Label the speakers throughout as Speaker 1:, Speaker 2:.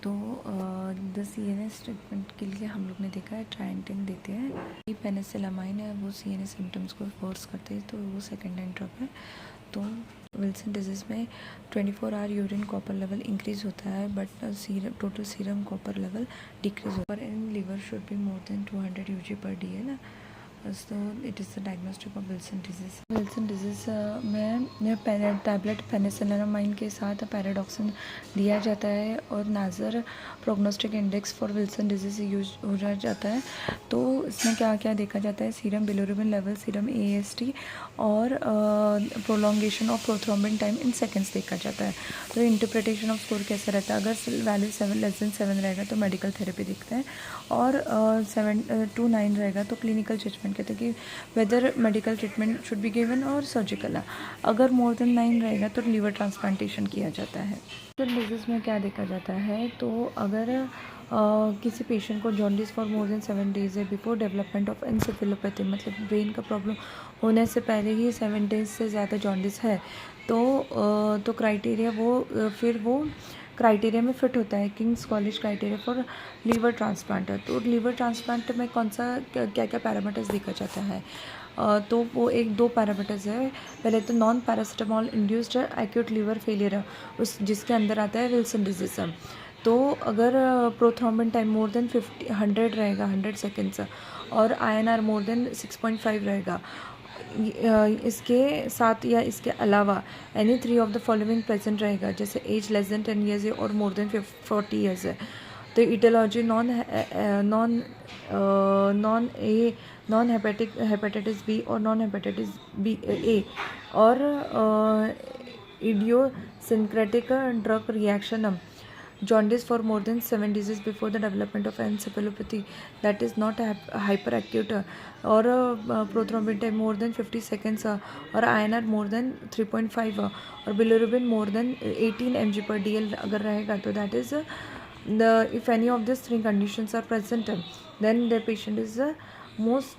Speaker 1: तो the CNS treatment के लिए हम लोग ने देखा है ट्राइंटिन देते हैं। ये पेनिसिलामाइन है, वो CNS सिम्टम्स को फोर्स करते हैं, तो वो सेकेंड हैंड ड्रग है। तो विल्सन डिजीज़ में 24 hour urine copper level increase होता है, but total serum copper level decrease होता है। In liver should be more than 200 UG/dl। So it is the diagnostic of Wilson disease. Wilson disease में tablet penicillamine के साथ pyridoxine दिया जाता है और Nazer prognostic index for Wilson disease use हो जाता है। तो इसमें क्या क्या देखा जाता है, serum bilirubin level, serum AST और prolongation of prothrombin time in seconds देखा जाता है। तो इंटरप्रिटेशन ऑफ स्कोर कैसा रहता है, अगर वैल्यू 7 <7 रहेगा तो मेडिकल थेरेपी देखते हैं, और 7 to 9 रहेगा तो क्लिनिकल जजमेंट कहते हैं कि whether medical treatment should be given और सर्जिकल है। अगर मोर देन 9 रहेगा तो लीवर ट्रांसप्लांटेशन किया जाता है। तो डिजीज़ में क्या देखा जाता है, तो अगर किसी पेशेंट को jaundice for more than 7 days है बिफोर डेवलपमेंट ऑफ एनसेफेलोपैथी, मतलब ब्रेन का प्रॉब्लम होने से पहले ही 7 days से ज़्यादा जॉन्डिस है, तो क्राइटेरिया फिर वो क्राइटेरिया में फिट होता है, King's College criteria for liver transplant. तो लीवर ट्रांसप्लांट में कौन सा क्या क्या पैरामीटर्स देखा जाता है, तो वो 1-2 पैरामीटर्स है। पहले तो non paracetamol induced acute liver failure उस जिसके अंदर आता है विल्सन डिजीज़। तो अगर प्रोथ्रोम्बिन टाइम मोर देन 100 रहेगा, 100 सेकेंड्स, और INR मोर देन 6.5 रहेगा, इसके साथ या इसके अलावा any 3 of the following present रहेगा, जैसे एज लेस देन 10 years है और मोर देन 40 years है। तो ईटियोलॉजी नॉन हेपेटाइटिस बी और नॉन हेपेटाइटिस बी ए, और idiosyncratic drug reaction, jaundice for more than 7 days before the development of encephalopathy that is not hyperacute, और prothrombin time more than 50 seconds, और INR more than 3.5, और bilirubin more than 18 mg/dl अगर रहेगा तो that is if any of these 3 conditions are present, then the patient is most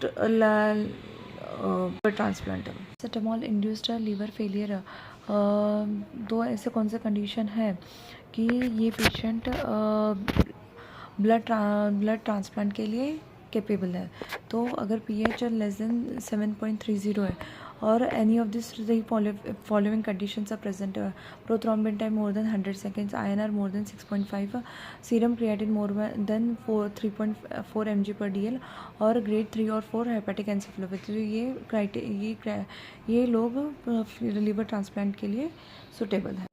Speaker 1: transplant. Paracetamol induced liver failure, दो ऐसे कौन से condition है कि ये पेशेंट ब्लड ट्रांसप्लांट के लिए कैपेबल है। तो अगर pH लेस देन 7.30 है और any of this following conditions are present, prothrombin time more than 100 seconds, INR more than 6.5, serum creatine more than 3.4 mg/dl, और ग्रेड 3 और 4 हेपेटिक एन्सेफेलोपैथी। ये लोग लीवर ट्रांसप्लांट के लिए सुटेबल है।